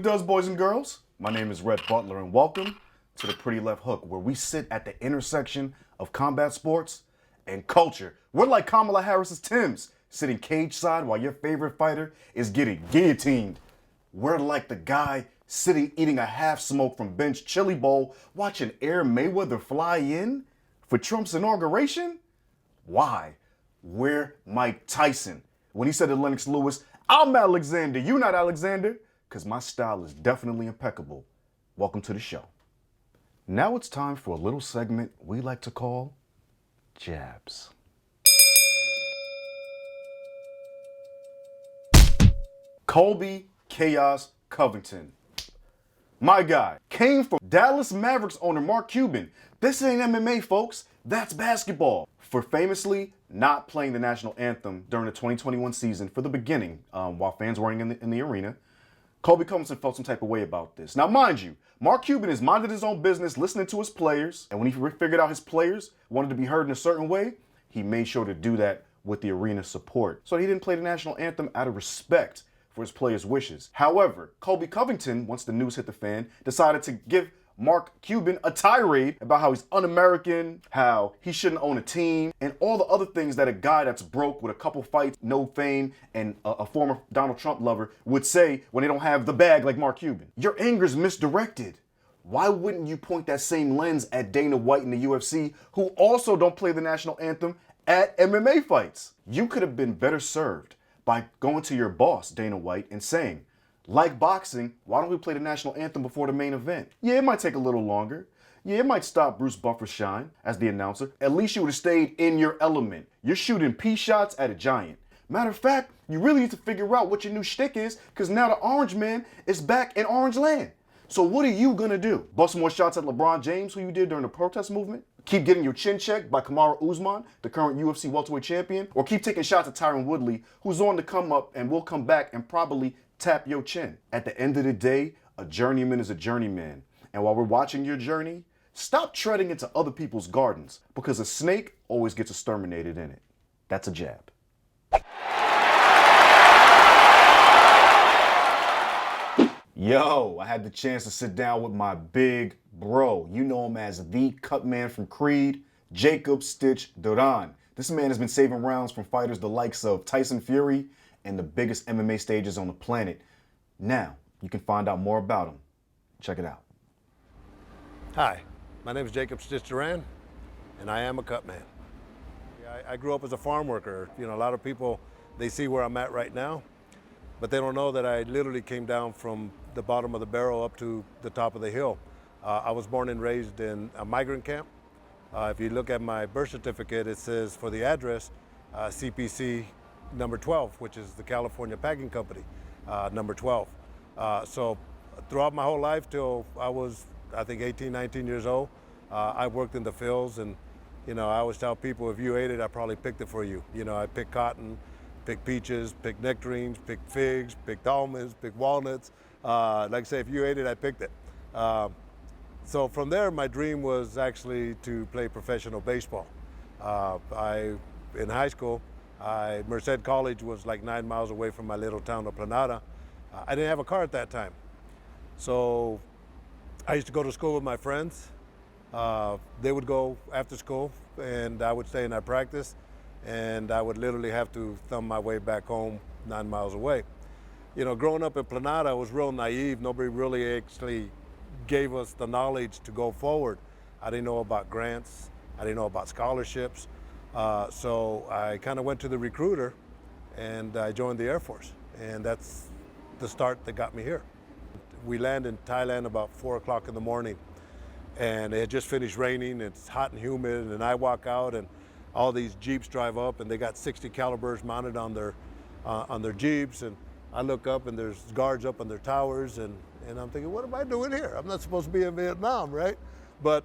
does, boys and girls? My name is Rhett Butler, and welcome to the Pretty Left Hook, where we sit at the intersection of combat sports and culture. We're like Kamala Harris's Timbs, sitting cage side while your favorite fighter is getting guillotined. We're like the guy sitting eating a half smoke from bench chili bowl, watching Air Mayweather fly in for Trump's inauguration. Why? We're Mike Tyson. When he said to Lennox Lewis, "I'm Alexander, you not Alexander," because my style is definitely impeccable. Welcome to the show. Now it's time for a little segment we like to call Jabs. Colby Chaos Covington. My guy came from Dallas Mavericks owner Mark Cuban. This ain't MMA, folks. That's basketball. For famously not playing the national anthem during the 2021 season for the beginning, while fans weren't in the arena, Colby Covington felt some type of way about this. Now, mind you, Mark Cuban has minded his own business, listening to his players, and when he figured out his players wanted to be heard in a certain way, he made sure to do that with the arena support. So he didn't play the national anthem out of respect for his players' wishes. However, Colby Covington, once the news hit the fan, decided to give Mark Cuban a tirade about how he's un-American, how he shouldn't own a team, and all the other things that a guy that's broke with a couple fights, no fame, and a former Donald Trump lover would say when they don't have the bag like Mark Cuban. Your anger's misdirected. Why wouldn't you point that same lens at Dana White in the UFC, who also don't play the national anthem at MMA fights? You could have been better served by going to your boss, Dana White, and saying, like boxing, why don't we play the national anthem before the main event? Yeah, it might take a little longer. Yeah, it might stop Bruce Buffer's shine as the announcer. At least you would have stayed in your element. You're shooting pea shots at a giant. Matter of fact, you really need to figure out what your new shtick is, because now the Orange Man is back in Orange Land. So what are you gonna do? Bust more shots at LeBron James, who you did during the protest movement? Keep getting your chin checked by Kamaru Usman, the current UFC welterweight champion? Or keep taking shots at Tyron Woodley, who's on the come up and will come back and probably tap your chin? At the end of the day, a journeyman is a journeyman. And while we're watching your journey, stop treading into other people's gardens, because a snake always gets exterminated in it. That's a jab. Yo, I had the chance to sit down with my big bro. You know him as the Cutman from Creed, Jacob Stitch Duran. This man has been saving rounds from fighters the likes of Tyson Fury and the biggest MMA stages on the planet. Now, you can find out more about him. Check it out. Hi, my name is Jacob Stitch Duran, and I am a Cutman. I grew up as a farm worker. You know, a lot of people, they see where I'm at right now, but they don't know that I literally came down from the bottom of the barrel up to the top of the hill. I was born and raised in a migrant camp. If you look at my birth certificate, it says for the address, CPC number 12, which is the California Packing Company, number 12. So throughout my whole life till I was, I think, 18, 19 years old, I worked in the fields, and you know, I always tell people, if you ate it, I probably picked it for you. You know, I picked cotton, picked peaches, picked nectarines, picked figs, picked almonds, picked walnuts. Like I say, if you ate it, I picked it. So from there, my dream was actually to play professional baseball. In high school, Merced College was like 9 miles away from my little town of Planada. I didn't have a car at that time. So I used to go to school with my friends. They would go after school, and I would stay in our practice, and I would literally have to thumb my way back home 9 miles away. You know, growing up in Planada, I was real naive. Nobody really actually gave us the knowledge to go forward. I didn't know about grants. I didn't know about scholarships. So I kind of went to the recruiter, and I joined the Air Force. And that's the start that got me here. We land in Thailand about 4 o'clock in the morning, and it had just finished raining. It's hot and humid, and I walk out, and all these Jeeps drive up, and they got 60 calibers mounted on their Jeeps, and I look up, and there's guards up on their towers, and I'm thinking, what am I doing here? I'm not supposed to be in Vietnam, right? But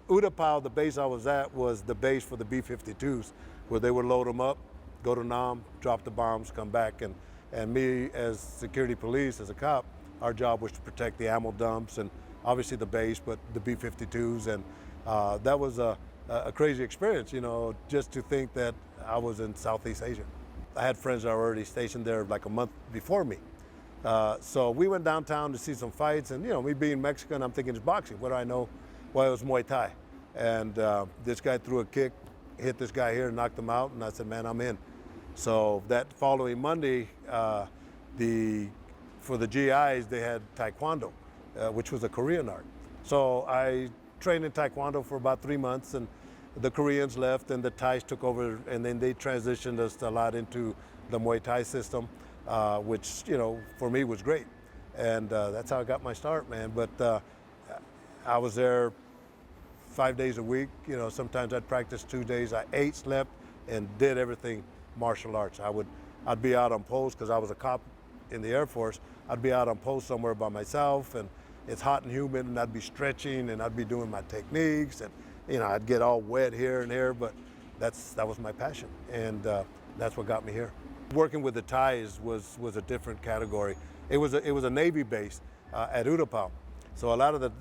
Utapao, the base I was at, was the base for the B-52s, where they would load them up, go to Nam, drop the bombs, come back, and me as security police, as a cop, our job was to protect the ammo dumps and obviously the base, but the B-52s, and that was a crazy experience, you know, just to think that I was in Southeast Asia. I had friends that were already stationed there like a month before me. So we went downtown to see some fights, and me being Mexican, I'm thinking it's boxing. What do I know? Well, it was Muay Thai. And this guy threw a kick, hit this guy here, knocked him out, and I said, man, I'm in. So that following Monday, for the GIs, they had Taekwondo, which was a Korean art. So I trained in Taekwondo for about 3 months, and the Koreans left and the Thais took over, and then they transitioned us a lot into the Muay Thai system, which, for me was great. And that's how I got my start, man. But I was there 5 days a week. Sometimes I'd practice 2 days. I ate, slept, and did everything martial arts. I'd be out on post because I was a cop in the Air Force. I'd be out on post somewhere by myself, and it's hot and humid, and I'd be stretching, and I'd be doing my techniques, and I'd get all wet here and there, but that was my passion, and that's what got me here. Working with the Thais was a different category. It was a Navy base at Utapao, so a lot of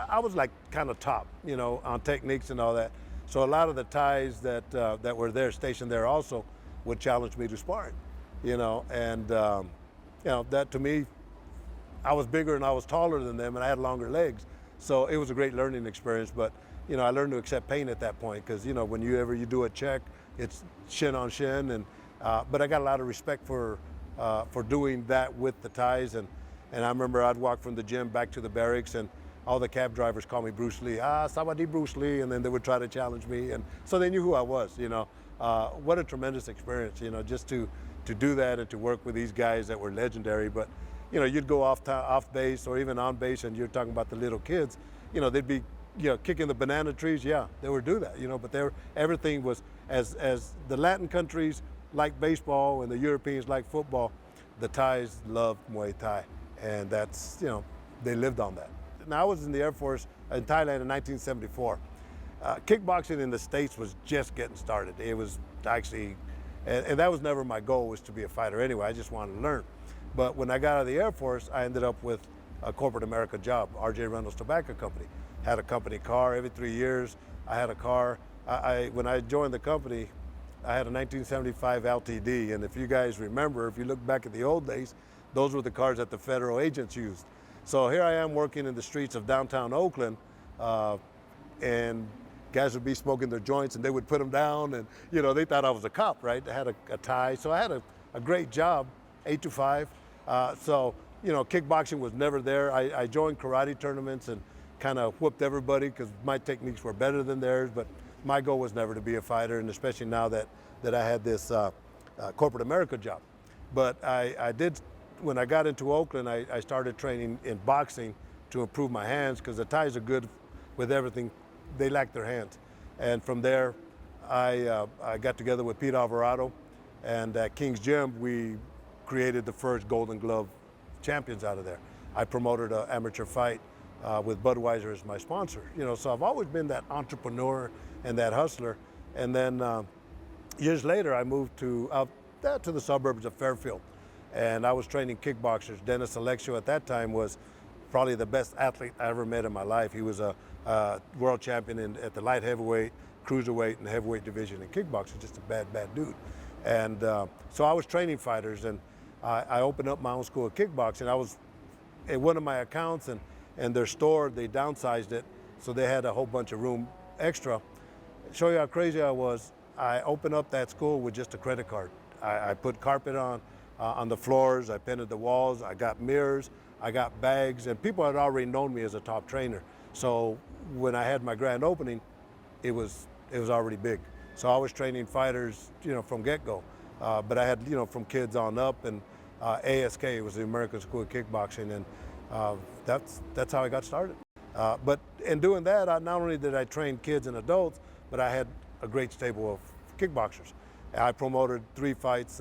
I was like kind of top, on techniques and all that. So a lot of the Thais that were there, stationed there, also would challenge me to sparring, and that to me, I was bigger and I was taller than them, and I had longer legs, so it was a great learning experience. But I learned to accept pain at that point, because when you do a check, it's shin on shin, and but I got a lot of respect for doing that with the Thais, and I remember I'd walk from the gym back to the barracks, and all the cab drivers call me Bruce Lee. Sawadee Bruce Lee, and then they would try to challenge me, and so they knew who I was. What a tremendous experience, just to do that and to work with these guys that were legendary. But you'd go off base or even on base, and you're talking about the little kids. They'd be kicking the banana trees. Yeah, they would do that. But everything was as the Latin countries like baseball and the Europeans like football. The Thais loved Muay Thai, and that's they lived on that. Now, I was in the Air Force in Thailand in 1974. Kickboxing in the States was just getting started. It was actually, and that was never my goal, was to be a fighter anyway. I just wanted to learn. But when I got out of the Air Force, I ended up with a corporate America job, R.J. Reynolds Tobacco Company. Had a company car every 3 years. I had a car. When I joined the company, I had a 1975 LTD, and if you guys remember, if you look back at the old days, those were the cars that the federal agents used. So here I am working in the streets of downtown Oakland, and guys would be smoking their joints, and they would put them down, and they thought I was a cop, right? I had a tie, so I had a great job, 8 to 5. So kickboxing was never there. I joined karate tournaments and kind of whooped everybody because my techniques were better than theirs, but my goal was never to be a fighter, and especially now that I had this corporate America job. But I did, when I got into Oakland, I started training in boxing to improve my hands, because the Thais are good with everything. They lack their hands. And from there, I got together with Pete Alvarado, and at King's Gym, we created the first Golden Glove champions out of there. I promoted an amateur fight with Budweiser as my sponsor. So I've always been that entrepreneur and that hustler. And then years later, I moved to the suburbs of Fairfield, and I was training kickboxers. Dennis Alexio at that time was probably the best athlete I ever met in my life. He was a world champion at the light heavyweight, cruiserweight, and heavyweight division in kickboxing. Just a bad dude. And so I was training fighters, and I opened up my own school of kickboxing. I was at one of my accounts, and their store, they downsized it, so they had a whole bunch of room extra. Show you how crazy I was. I opened up that school with just a credit card. I put carpet on the floors. I painted the walls. I got mirrors. I got bags, and people had already known me as a top trainer. So when I had my grand opening, it was already big. So I was training fighters, from get-go. But I had, from kids on up, and ASK was the American School of Kickboxing, and that's how I got started. But in doing that, not only did I train kids and adults, but I had a great stable of kickboxers. I promoted 3 fights,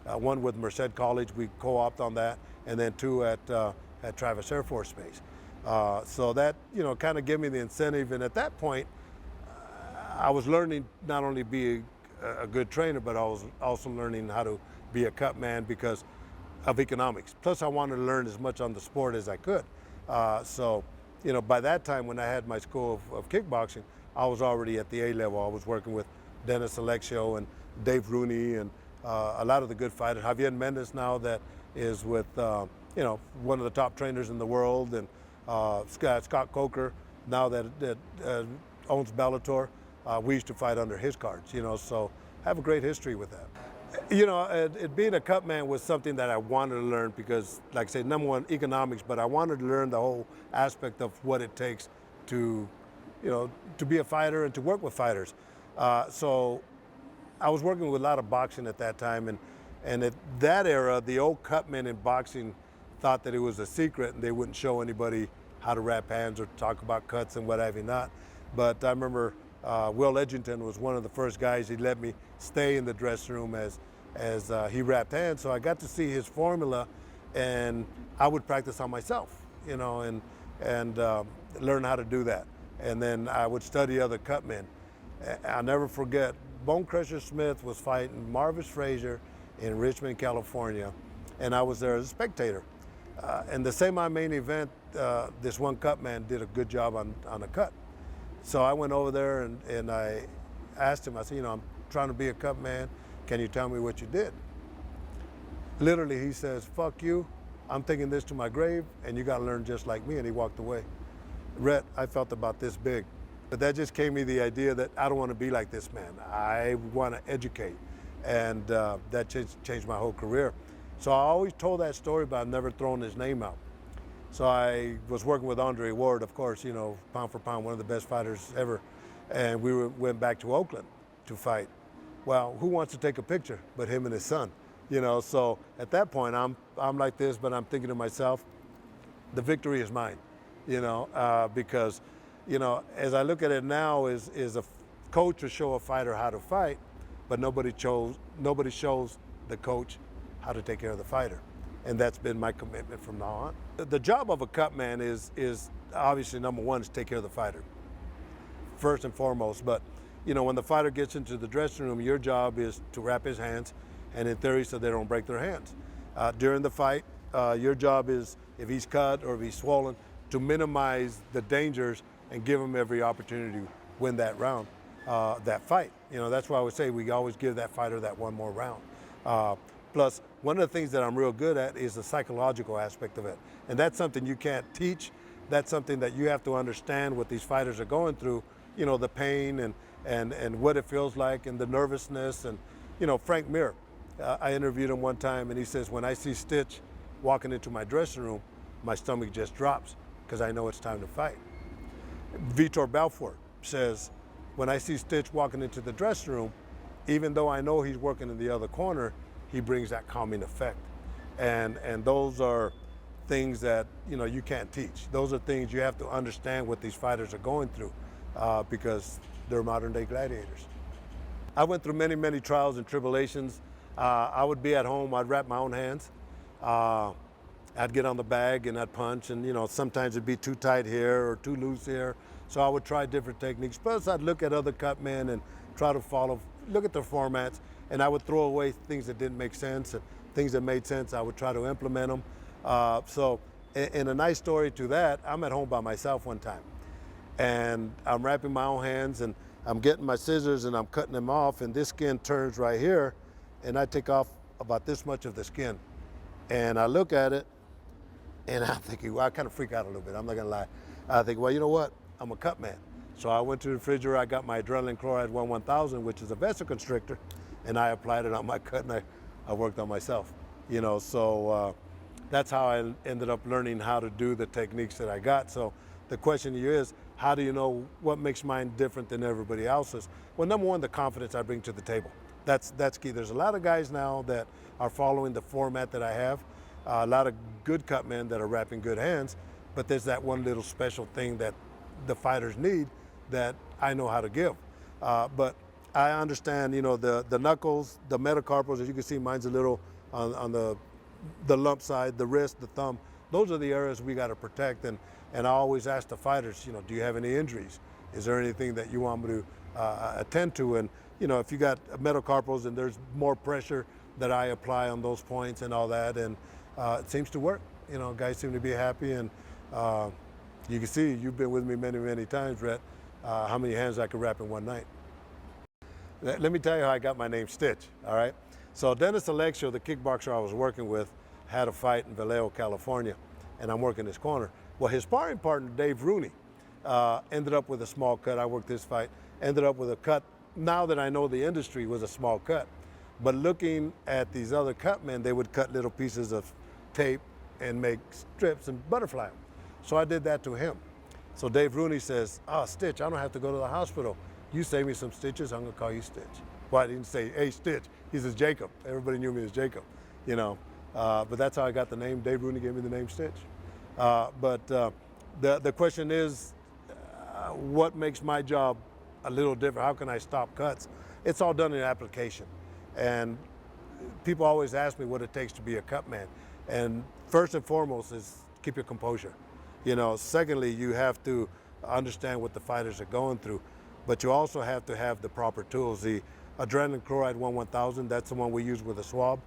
one with Merced College, we co-opted on that, and then 2 at Travis Air Force Base. So that, kind of gave me the incentive, and at that point, I was learning not only be a good trainer, but I was also learning how to be a cut man because of economics. Plus, I wanted to learn as much on the sport as I could. So, by that time, when I had my school of kickboxing, I was already at the A level. I was working with Dennis Alexio and Dave Rooney and a lot of the good fighters. Javier Mendez now that is with you know, one of the top trainers in the world, and Scott Coker, now that owns Bellator. We used to fight under his cards, you know, so have a great history with that. You know, it being a Cutman was something that I wanted to learn because, like I say, number one, economics, but I wanted to learn the whole aspect of what it takes to, you know, to be a fighter and to work with fighters. So I was working with a lot of boxing at that time, and at that era, the old Cutmen in boxing thought that it was a secret and they wouldn't show anybody how to wrap hands or talk about cuts and what have you not. But I remember Will Edgington was one of the first guys. He let me stay in the dressing room as he wrapped hands, so I got to see his formula, and I would practice on myself, you know, and learn how to do that. And then I would study other Cutmen. I'll never forget, Bone Crusher Smith was fighting Marvis Frazier in Richmond, California, and I was there as a spectator. And the semi-main event, this one Cutman did a good job on a cut. So I went over there and I asked him, I said, you know, I'm trying to be a Cutman. Can you tell me what you did? Literally, he says, fuck you. I'm taking this to my grave, and you got to learn just like me. And he walked away. Rhett, I felt about this big. But that just gave me the idea that I don't want to be like this man. I want to educate. And that changed my whole career. So I always told that story, but I've never thrown his name out. So I was working with Andre Ward, of course, you know, pound for pound, one of the best fighters ever. And we went back to Oakland to fight. Well, who wants to take a picture but him and his son? You know, so at that point, I'm like this, but I'm thinking to myself, the victory is mine, you know, because, you know, as I look at it now, is a coach to show a fighter how to fight, but nobody shows the coach how to take care of the fighter. And that's been my commitment from now on. The job of a Cutman is obviously, number one, is take care of the fighter, first and foremost. But, you know, when the fighter gets into the dressing room, your job is to wrap his hands, and in theory, so they don't break their hands. During the fight, your job is, if he's cut or if he's swollen, to minimize the dangers and give him every opportunity to win that round, that fight. You know, that's why I would say we always give that fighter that one more round. Plus, one of the things that I'm real good at is the psychological aspect of it. And that's something you can't teach. That's something that you have to understand what these fighters are going through, you know, the pain and what it feels like and the nervousness. And, you know, Frank Mir, I interviewed him one time and he says, when I see Stitch walking into my dressing room, my stomach just drops because I know it's time to fight. Vitor Belfort says, when I see Stitch walking into the dressing room, even though I know he's working in the other corner, he brings that calming effect. And those are things that, you know, you can't teach. Those are things you have to understand what these fighters are going through because they're modern day gladiators. I went through many, many trials and tribulations. I would be at home, I'd wrap my own hands. I'd get on the bag and I'd punch, and, you know, sometimes it'd be too tight here or too loose here. So I would try different techniques. Plus I'd look at other Cutmen and try to look at their formats, and I would throw away things that didn't make sense, and things that made sense, I would try to implement them. So in a nice story to that, I'm at home by myself one time, and I'm wrapping my own hands, and I'm getting my scissors and I'm cutting them off, and this skin turns right here, and I take off about this much of the skin. And I look at it, and I'm thinking, well, I kind of freak out a little bit, I'm not gonna lie. I think, well, you know what, I'm a Cutman. So I went to the refrigerator, I got my adrenaline chloride 1000, which is a vasoconstrictor, and I applied it on my cut, and I worked on myself. You know, so that's how I ended up learning how to do the techniques that I got. So the question to you is, how do you know what makes mine different than everybody else's? Well, number one, the confidence I bring to the table. That's key. There's a lot of guys now that are following the format that I have, a lot of good Cutmen that are wrapping good hands, but there's that one little special thing that the fighters need that I know how to give. But I understand, you know, the knuckles, the metacarpals, as you can see, mine's a little on the lump side, the wrist, the thumb. Those are the areas we got to protect. And I always ask the fighters, you know, do you have any injuries? Is there anything that you want me to attend to? And, you know, if you got metacarpals and there's more pressure that I apply on those points and all that, and it seems to work. You know, guys seem to be happy, and you can see, you've been with me many, many times, Rhett, how many hands I could wrap in one night. Let me tell you how I got my name Stitch, all right? So Dennis Alexio, the kickboxer I was working with, had a fight in Vallejo, California, and I'm working his corner. Well, his sparring partner, Dave Rooney, ended up with a small cut. I worked this fight, ended up with a cut. Now that I know the industry, was a small cut. But looking at these other Cutmen, they would cut little pieces of tape and make strips and butterfly them. So I did that to him. So Dave Rooney says, "Oh, Stitch, I don't have to go to the hospital. You save me some stitches, I'm gonna call you Stitch." Well, I didn't say, "Hey, Stitch." He says, "Jacob." Everybody knew me as Jacob, you know. But that's how I got the name. Dave Rooney gave me the name Stitch. The question is, what makes my job a little different? How can I stop cuts? It's all done in application. And people always ask me what it takes to be a cut man. And first and foremost is keep your composure. You know, secondly, you have to understand what the fighters are going through, but you also have to have the proper tools. The adrenaline chloride 1-1000, that's the one we use with a swab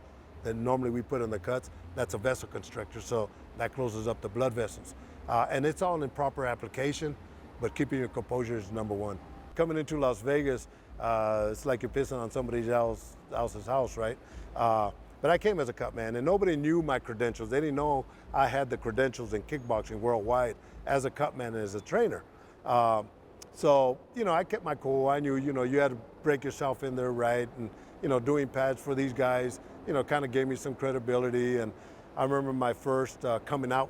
that normally we put in the cuts. That's a vessel constrictor, so that closes up the blood vessels. And it's all in proper application, but keeping your composure is number one. Coming into Las Vegas, it's like you're pissing on somebody else's house, right? But I came as a cut man, and nobody knew my credentials. They didn't know I had the credentials in kickboxing worldwide as a cut man and as a trainer. So, you know, I kept my cool. I knew, you know, you had to break yourself in there right. And, you know, doing pads for these guys, you know, kind of gave me some credibility. And I remember my first coming out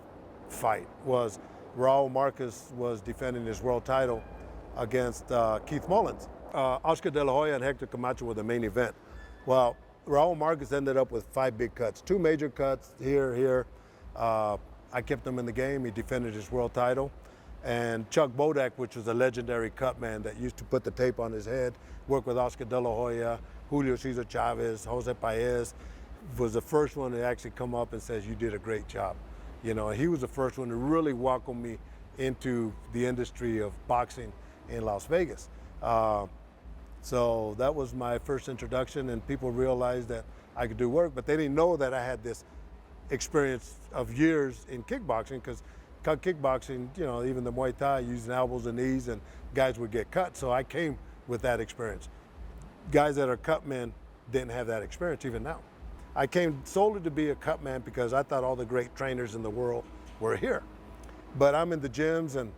fight was Raul Marquez was defending his world title against Keith Mullins. Oscar De La Hoya and Hector Camacho were the main event. Well, Raul Marquez ended up with 5 big cuts, 2 major cuts here. I kept him in the game. He defended his world title. And Chuck Bodak, which was a legendary cut man that used to put the tape on his head, worked with Oscar De La Hoya, Julio Cesar Chavez, Jose Paez, was the first one to actually come up and says, "You did a great job." You know, he was the first one to really welcome me into the industry of boxing in Las Vegas. So that was my first introduction, and people realized that I could do work, but they didn't know that I had this experience of years in kickboxing, because kickboxing, you know, even the Muay Thai, using elbows and knees, and guys would get cut. So I came with that experience. Guys that are cut men didn't have that experience even now. I came solely to be a cut man because I thought all the great trainers in the world were here. But I'm in the gyms and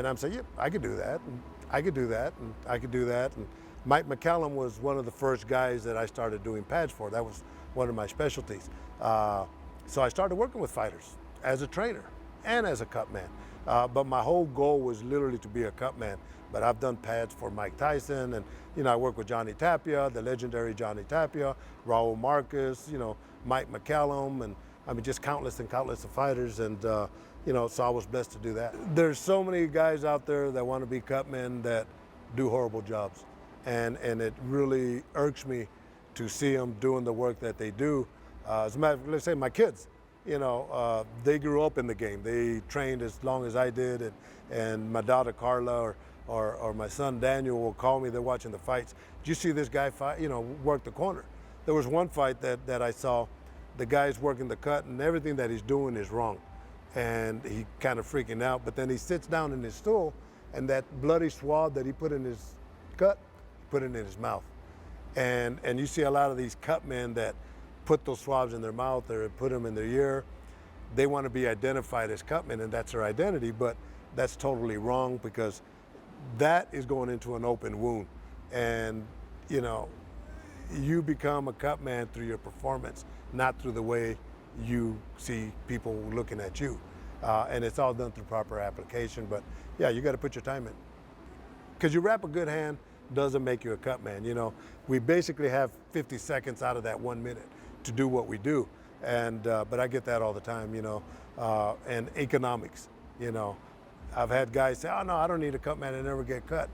I'm saying, "Yep, I could do that, and I could do that, and I could do that." And Mike McCallum was one of the first guys that I started doing pads for. That was one of my specialties. So I started working with fighters as a trainer and as a cut man. But my whole goal was literally to be a cut man. But I've done pads for Mike Tyson, and, you know, I work with Johnny Tapia, the legendary Johnny Tapia, Raul Marquez, you know, Mike McCallum, and I mean, just countless and countless of fighters. And, you know, so I was blessed to do that. There's so many guys out there that want to be cut men that do horrible jobs. And it really irks me to see them doing the work that they do. As a matter of, let's say my kids, you know, they grew up in the game. They trained as long as I did, and my daughter Carla or my son Daniel will call me. They're watching the fights. Did you see this guy fight? You know, work the corner. There was one fight that I saw. The guy's working the cut, and everything that he's doing is wrong, and he kind of freaking out. But then he sits down in his stool, and that bloody swab that he put in his cut, put it in his mouth. And you see a lot of these cut men that put those swabs in their mouth or put them in their ear. They want to be identified as cutmen, and that's their identity, but that's totally wrong, because that is going into an open wound. And, you know, you become a cut man through your performance, not through the way you see people looking at you. And it's all done through proper application. But yeah, you got to put your time in. Because you wrap a good hand doesn't make you a cut man. You know, we basically have 50 seconds out of that 1 minute to do what we do. And but I get that all the time, you know. And economics, you know. I've had guys say, "Oh no, I don't need a cut man, I never get cut."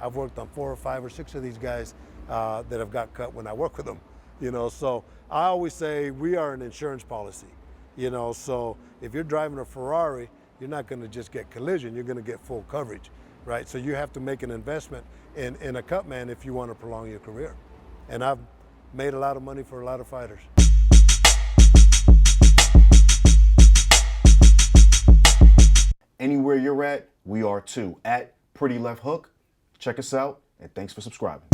I've worked on 4 or 5 or 6 of these guys that have got cut when I work with them, you know. So I always say we are an insurance policy, you know. So if you're driving a Ferrari, you're not going to just get collision, you're going to get full coverage, right? So you have to make an investment in a cut man if you want to prolong your career. And I've made a lot of money for a lot of fighters. Anywhere you're at, we are too. At Pretty Left Hook. Check us out, and thanks for subscribing.